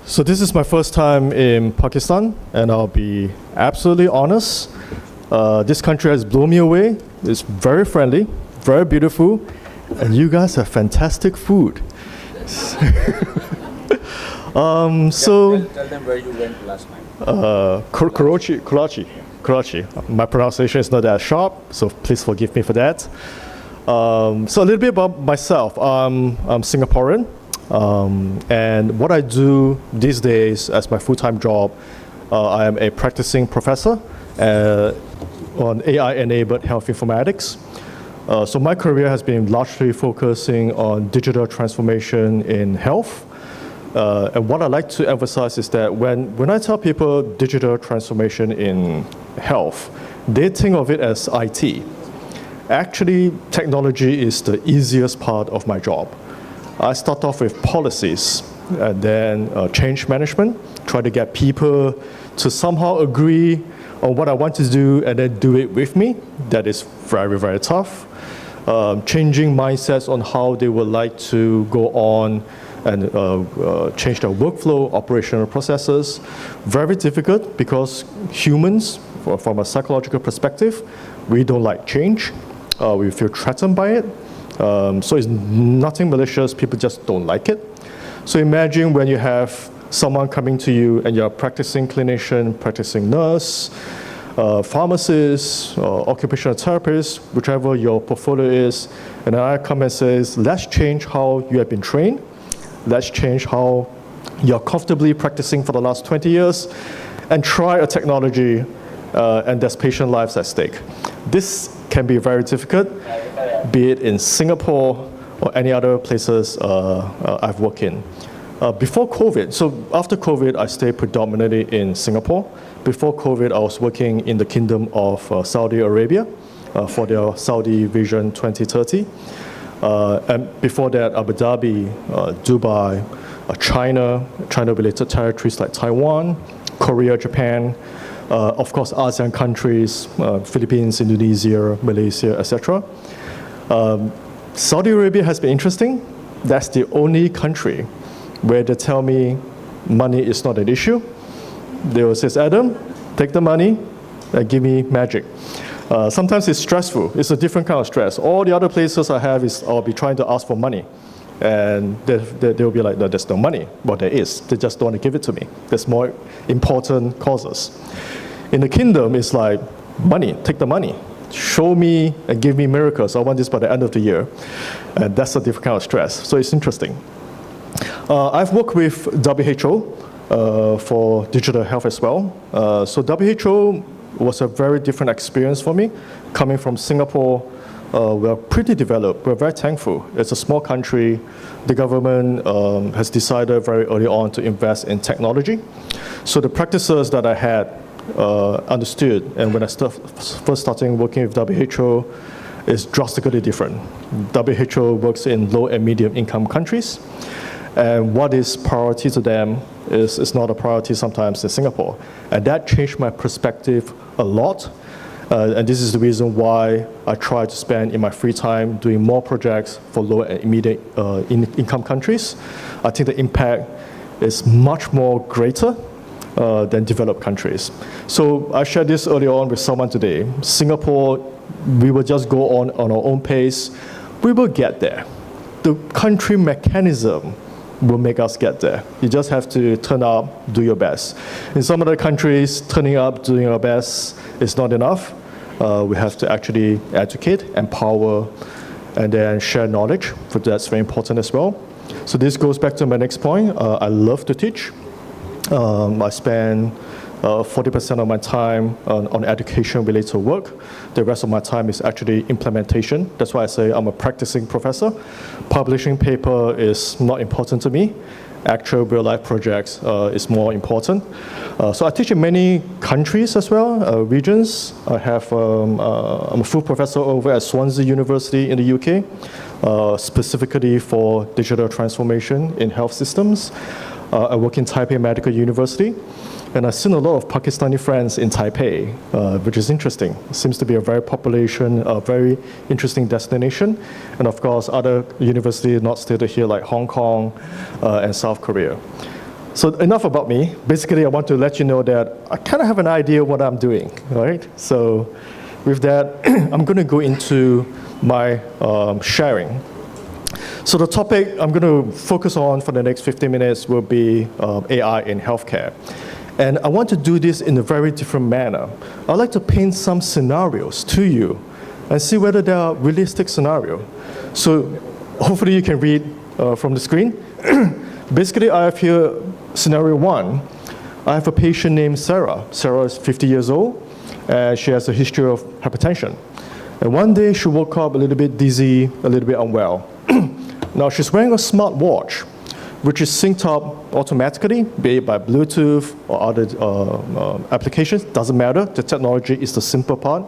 So this is my first time in Pakistan, and I'll be absolutely honest. This country has blown me away. It's very friendly, very beautiful, and you guys have fantastic food. Tell them where you went last night. Karachi. My pronunciation is not that sharp, so please forgive me for that. So a little bit about myself. I'm Singaporean, and what I do these days as my full-time job, I am a practicing professor on AI-enabled health informatics. So my career has been largely focusing on digital transformation in health. And what I like to emphasize is that when I tell people digital transformation in health, they think of it as IT. Actually, technology is the easiest part of my job. I start off with policies and then change management, try to get people to somehow agree on what I want to do and then do it with me. That is very, very tough. Changing mindsets on how they would like to go on and change their workflow, operational processes. Very difficult because humans, from a psychological perspective, we don't like change. We feel threatened by it. So it's nothing malicious, people just don't like it. So imagine when you have someone coming to you and you're a practicing clinician, practicing nurse, pharmacist, occupational therapist, whichever your portfolio is, and then I come and says, let's change how you have been trained. Let's change how you're comfortably practicing for the last 20 years and try a technology and there's patient lives at stake. This can be very difficult, be it in Singapore or any other places I've worked in. Before COVID, so after COVID, I stayed predominantly in Singapore. Before COVID, I was working in the Kingdom of Saudi Arabia for their Saudi Vision 2030. And before that, Abu Dhabi, Dubai, China-related territories like Taiwan, Korea, Japan, of course, ASEAN countries, Philippines, Indonesia, Malaysia, etc. Saudi Arabia has been interesting. That's the only country where they tell me money is not an issue. They will say, Adam, take the money and give me magic. Sometimes it's stressful. It's a different kind of stress. All the other places I have is I'll be trying to ask for money. And they'll be like, no, there's no money. Well, there is. They just don't want to give it to me. There's more important causes. In the kingdom, it's like, money, take the money. Show me and give me miracles. I want this by the end of the year. And that's a different kind of stress. So it's interesting. I've worked with WHO for digital health as well. So WHO was a very different experience for me. Coming from Singapore, we're pretty developed. We're very thankful. It's a small country. The government has decided very early on to invest in technology. So the practices that I had understood, and when I first started working with WHO, is drastically different. WHO works in low and medium income countries. And what is priority to them is not a priority sometimes in Singapore. And that changed my perspective a lot. And this is the reason why I try to spend in my free time doing more projects for low and medium income countries. I think the impact is much more greater than developed countries. So I shared this earlier on with someone today. Singapore, we will just go on our own pace. We will get there. The country mechanism will make us get there. You just have to turn up, do your best. In some other countries, turning up, doing our best is not enough. We have to actually educate, empower, and then share knowledge. So that's very important as well. So this goes back to my next point. I love to teach. I spend 40% of my time on education-related work. The rest of my time is actually implementation. That's why I say I'm a practicing professor. Publishing paper is not important to me. Actual real-life projects is more important. So I teach in many countries as well, regions. I'm a full professor over at Swansea University in the UK, specifically for digital transformation in health systems. I work in Taipei Medical University. And I've seen a lot of Pakistani friends in Taipei, which is interesting. It seems to be a very very interesting destination. And of course, other universities not stated here like Hong Kong and South Korea. So enough about me. Basically, I want to let you know that I kind of have an idea what I'm doing, right? So with that, I'm going to go into my sharing. So the topic I'm going to focus on for the next 15 minutes will be AI in healthcare. And I want to do this in a very different manner. I'd like to paint some scenarios to you and see whether they are realistic scenarios. So hopefully you can read from the screen. Basically, I have here scenario 1. I have a patient named Sarah. Sarah is 50 years old, and she has a history of hypertension. And one day she woke up a little bit dizzy, a little bit unwell. Now she's wearing a smart watch, which is synced up automatically, be it by Bluetooth or other applications, doesn't matter. The technology is the simple part.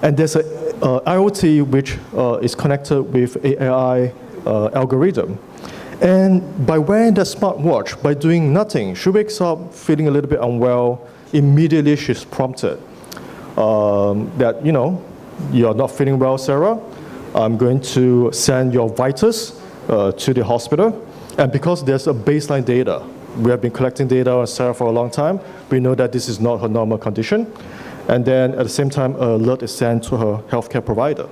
And there's a IoT which is connected with AI algorithm. And by wearing that smart watch, by doing nothing, she wakes up feeling a little bit unwell. Immediately she's prompted that, you're not feeling well, Sarah. I'm going to send your vitals to the hospital. And because there's a baseline data, we have been collecting data on Sarah for a long time, we know that this is not her normal condition. And then at the same time, an alert is sent to her healthcare provider.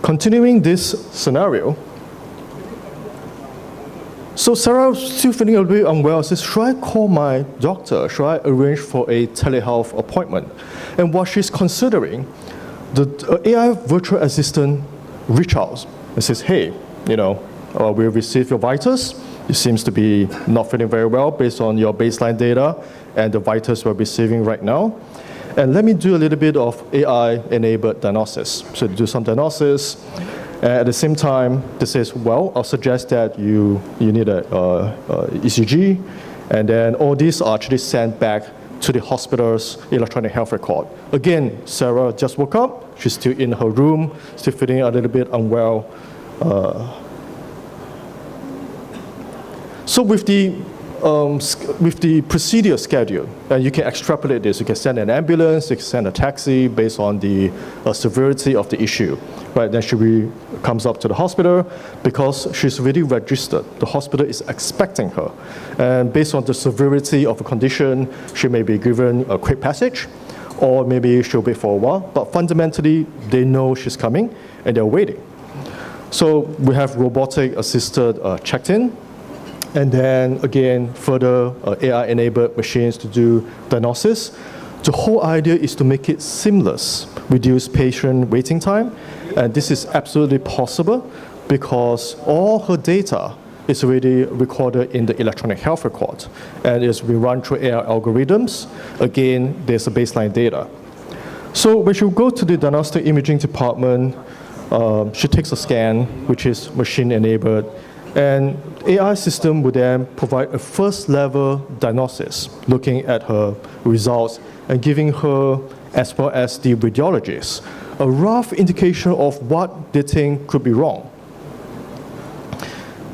Continuing this scenario, so Sarah, still feeling a little bit unwell, says, should I call my doctor? Should I arrange for a telehealth appointment? And while she's considering, the AI virtual assistant reaches out and says, hey, we received your vitals. You seems to be not feeling very well based on your baseline data and the vitals we're receiving right now. And let me do a little bit of AI-enabled diagnosis. So do some diagnosis. At the same time, this says, well, I'll suggest that you need a ECG, and then all these are actually sent back to the hospital's electronic health record. Again, Sarah just woke up. She's still in her room, still feeling a little bit unwell. So with the procedure schedule, and you can extrapolate this. You can send an ambulance, you can send a taxi based on the severity of the issue. Right, then she comes up to the hospital because she's already registered. The hospital is expecting her. And based on the severity of the condition, she may be given a quick passage, or maybe she'll wait for a while. But fundamentally, they know she's coming, and they're waiting. So we have robotic-assisted check-in, and then again, further AI-enabled machines to do diagnosis. The whole idea is to make it seamless, reduce patient waiting time, and this is absolutely possible because all her data is already recorded in the electronic health record, and it's been run through AI algorithms. Again, there's a baseline data. So when she go to the diagnostic imaging department, she takes a scan, which is machine-enabled, and AI system would then provide a first-level diagnosis, looking at her results and giving her, as well as the radiologist, a rough indication of what they think could be wrong.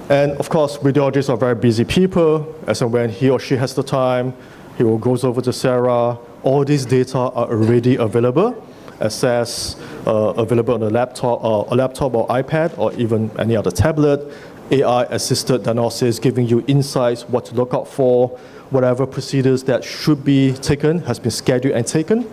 And of course, radiologists are very busy people, as and when he or she has the time, he will goes over to Sarah. All these data are already available, available on a laptop or iPad, or even any other tablet. AI-assisted diagnosis, giving you insights, what to look out for, whatever procedures that should be taken has been scheduled and taken.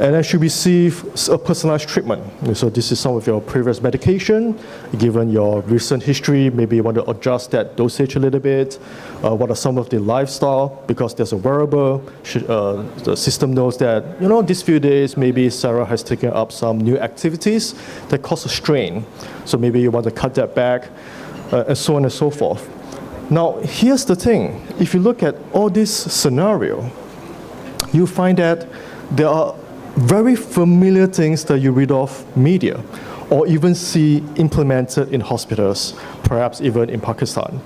And then she receives a personalized treatment. So this is some of your previous medication. Given your recent history, maybe you want to adjust that dosage a little bit. What are some of the lifestyle? Because there's a wearable, the system knows that, these few days, maybe Sarah has taken up some new activities that cause a strain. So maybe you want to cut that back, and so on and so forth. Now, here's the thing. If you look at all this scenario, you find that there are very familiar things that you read off media or even see implemented in hospitals, perhaps even in Pakistan.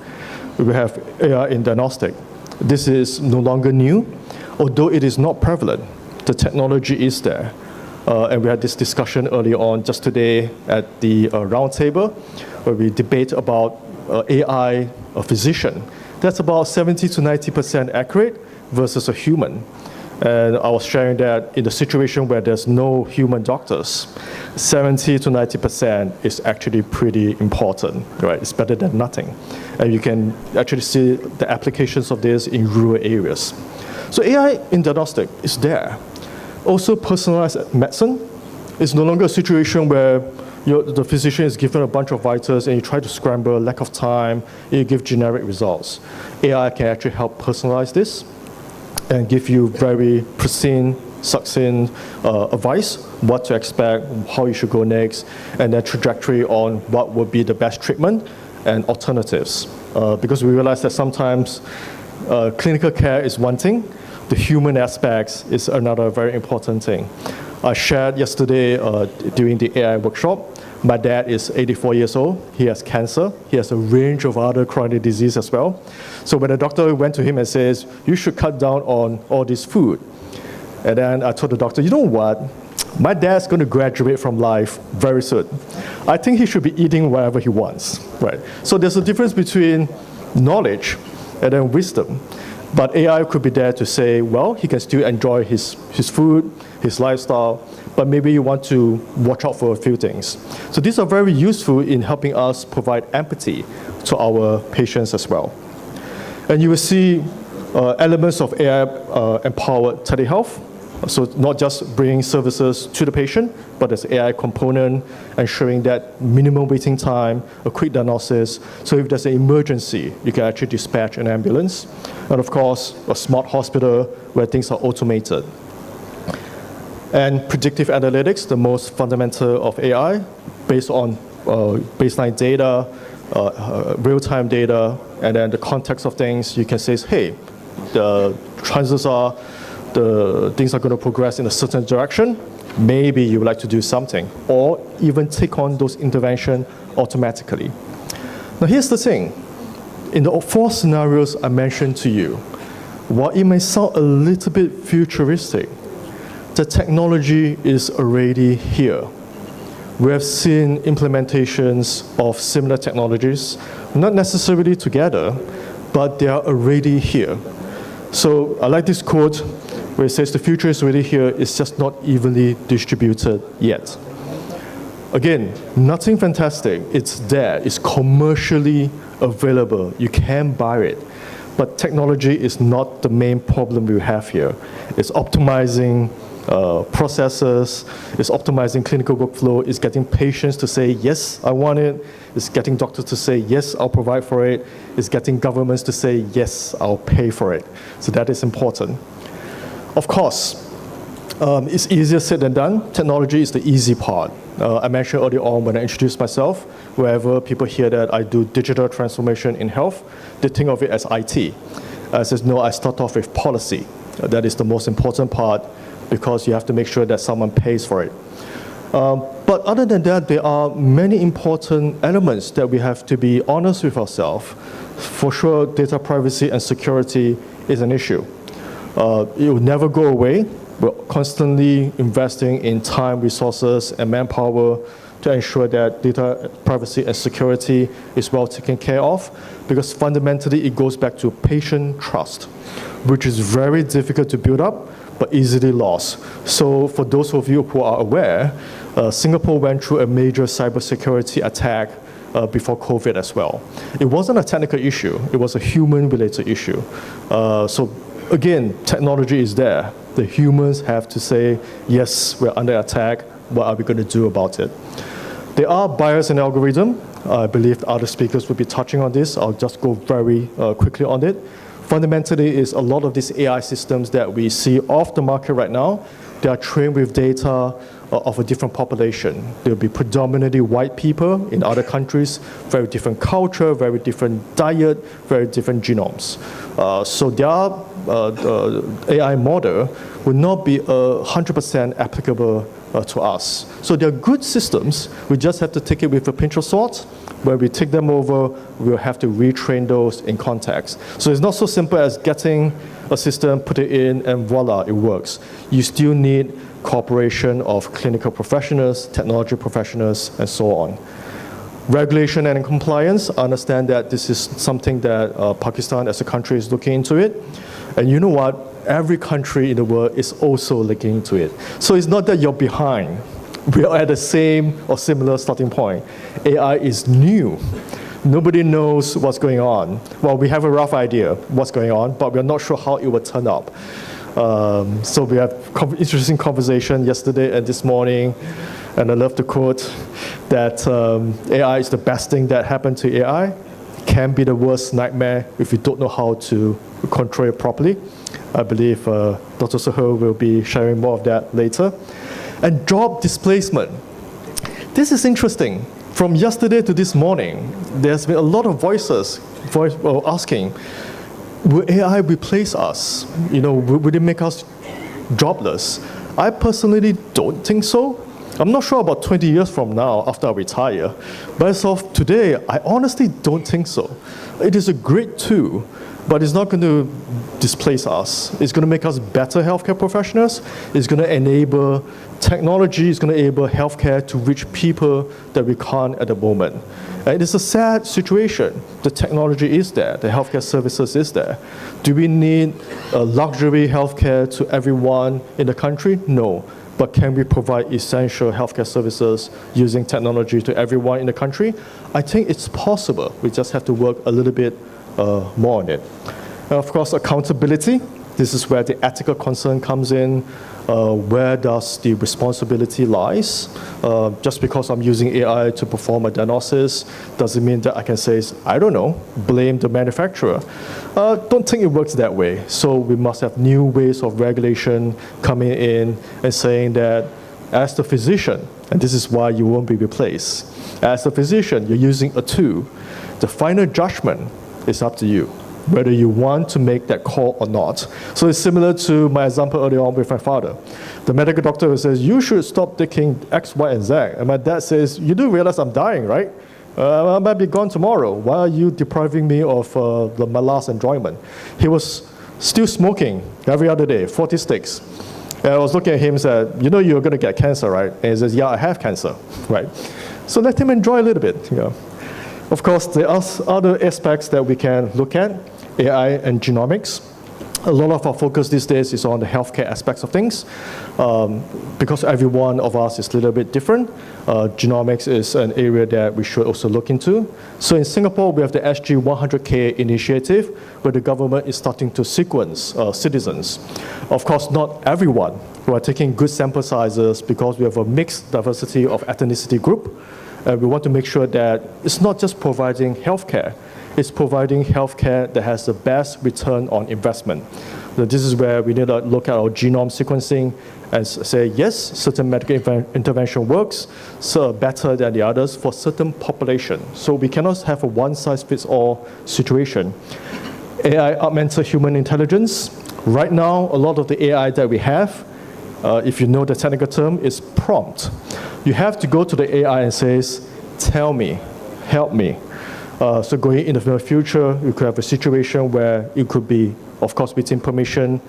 We have AI in diagnostic. This is no longer new, although it is not prevalent. The technology is there. And we had this discussion earlier on just today at the roundtable where we debate about AI, a physician. That's about 70 to 90% accurate versus a human. And I was sharing that in the situation where there's no human doctors, 70 to 90% is actually pretty important, right? It's better than nothing. And you can actually see the applications of this in rural areas. So AI in diagnostic is there. Also, personalized medicine is no longer a situation where the physician is given a bunch of vitals and you try to scramble, lack of time, and you give generic results. AI can actually help personalize this and give you very pristine, succinct advice, what to expect, how you should go next, and then trajectory on what would be the best treatment and alternatives. Because we realize that sometimes clinical care is one thing, the human aspects is another very important thing. I shared yesterday during the AI workshop, my dad is 84 years old, he has cancer, he has a range of other chronic disease as well. So when the doctor went to him and says, you should cut down on all this food. And then I told the doctor, you know what, my dad's going to graduate from life very soon. I think he should be eating whatever he wants, right? So there's a difference between knowledge and then wisdom. But AI could be there to say, well, he can still enjoy his food, his lifestyle, but maybe you want to watch out for a few things. So these are very useful in helping us provide empathy to our patients as well. And you will see elements of AI-empowered telehealth. So not just bringing services to the patient, but there's AI component ensuring that minimum waiting time, a quick diagnosis. So if there's an emergency, you can actually dispatch an ambulance. And of course, a smart hospital where things are automated. And predictive analytics, the most fundamental of AI, based on baseline data, real-time data, and then the context of things, you can say, hey, the chances are the things are going to progress in a certain direction. Maybe you would like to do something, or even take on those interventions automatically. Now here's the thing. In the 4 scenarios I mentioned to you, while it may sound a little bit futuristic, the technology is already here. We have seen implementations of similar technologies, not necessarily together, but they are already here. So I like this quote where it says the future is already here, it's just not evenly distributed yet. Again, nothing fantastic, it's there, it's commercially available, you can buy it. But technology is not the main problem we have here. It's optimizing processes, it's optimizing clinical workflow, it's getting patients to say, yes, I want it, it's getting doctors to say, yes, I'll provide for it, it's getting governments to say, yes, I'll pay for it. So that is important. Of course, it's easier said than done. Technology is the easy part. I mentioned earlier on when I introduced myself, wherever people hear that I do digital transformation in health, they think of it as IT. I says, no, I start off with policy. That is the most important part because you have to make sure that someone pays for it. But other than that, there are many important elements that we have to be honest with ourselves. For sure, data privacy and security is an issue. It will never go away. We're constantly investing in time, resources, and manpower to ensure that data privacy and security is well taken care of, because fundamentally it goes back to patient trust, which is very difficult to build up, but easily lost. So for those of you who are aware, Singapore went through a major cybersecurity attack before COVID as well. It wasn't a technical issue, it was a human-related issue. So again, technology is there. The humans have to say, yes, we're under attack, what are we going to do about it? There are bias in algorithm. I believe other speakers will be touching on this. I'll just go very quickly on it. Fundamentally, is a lot of these AI systems that we see off the market right now, they are trained with data of a different population. They'll be predominantly white people in other countries, very different culture, very different diet, very different genomes. So their AI model will not be 100% applicable to us. So they're good systems. We just have to take it with a pinch of salt. When we take them over, we'll have to retrain those in context. So it's not so simple as getting a system, put it in, and voila, it works. You still need cooperation of clinical professionals, technology professionals, and so on. Regulation and compliance, I understand that this is something that Pakistan as a country is looking into it. And you know what? every country in the world is also looking into it. So it's not that you're behind. We are at the same or similar starting point. AI is new. Nobody knows what's going on. Well, we have a rough idea what's going on, but we're not sure how it will turn up. So we had interesting conversation yesterday and this morning, and I love the quote that AI is the best thing that happened to AI, can be the worst nightmare if you don't know how to control it properly. I believe Dr. Soho will be sharing more of that later. And job displacement. This is interesting. From yesterday to this morning, there's been a lot of voices asking, will AI replace us? Will it make us jobless? I personally don't think so. I'm not sure about 20 years from now after I retire, but as of today, I honestly don't think so. It is a great tool, but it's not going to displace us. It's going to make us better healthcare professionals. It's going to enable technology, it's going to enable healthcare to reach people that we can't at the moment. And it's a sad situation. The technology is there, the healthcare services is there. Do we need a luxury healthcare to everyone in the country? No. But can we provide essential healthcare services using technology to everyone in the country? I think it's possible. We just have to work a little bit more on it. And of course, accountability. This is where the ethical concern comes in. Where does the responsibility lies? Just because I'm using AI to perform a diagnosis, does it mean that I can say, I don't know, blame the manufacturer? Don't think it works that way. So we must have new ways of regulation coming in and saying that as the physician, and this is why you won't be replaced, as a physician, you're using a tool. The final judgment is up to you, whether you want to make that call or not. So it's similar to my example earlier on with my father. The medical doctor says, you should stop taking X, Y, and Z. And my dad says, you do realize I'm dying, right? I might be gone tomorrow. Why are you depriving me of my last enjoyment? He was still smoking every other day, 40 sticks. And I was looking at him and said, you're going to get cancer, right? And he says, yeah, I have cancer, right? So let him enjoy a little bit. Of course, there are other aspects that we can look at. AI and genomics. A lot of our focus these days is on the healthcare aspects of things. Because every one of us is a little bit different, genomics is an area that we should also look into. So in Singapore, we have the SG 100K initiative, where the government is starting to sequence citizens. Of course, not everyone. We are taking good sample sizes because we have a mixed diversity of ethnicity group. We want to make sure that it's not just providing healthcare, it's providing healthcare that has the best return on investment. So this is where we need to look at our genome sequencing and say, yes, certain medical intervention works so better than the others for certain population. So we cannot have a one-size-fits-all situation. AI augmented human intelligence. Right now, a lot of the AI that we have, if you know the technical term, is prompt. You have to go to the AI and say, tell me, help me. So going in the future, you could have a situation where it could be, of course, within permission,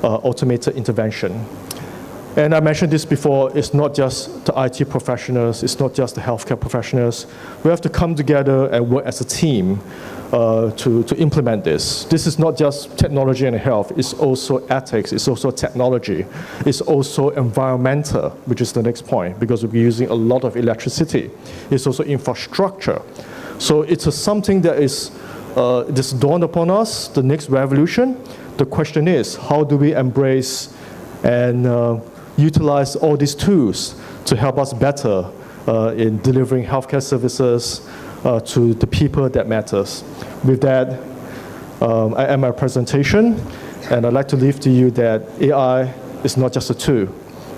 automated intervention. And I mentioned this before, it's not just the IT professionals, it's not just the healthcare professionals. We have to come together and work as a team to implement this. This is not just technology and health, it's also ethics, it's also technology, it's also environmental, which is the next point, because we're using a lot of electricity. It's also infrastructure. So it's something that is this dawned upon us, the next revolution. The question is, how do we embrace and utilize all these tools to help us better in delivering healthcare services to the people that matters. With that, I end my presentation, and I'd like to leave to you that AI is not just a tool.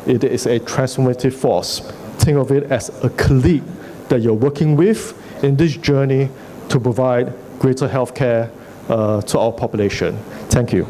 It is a transformative force. Think of it as a colleague that you're working with in this journey to provide greater healthcare to our population. Thank you.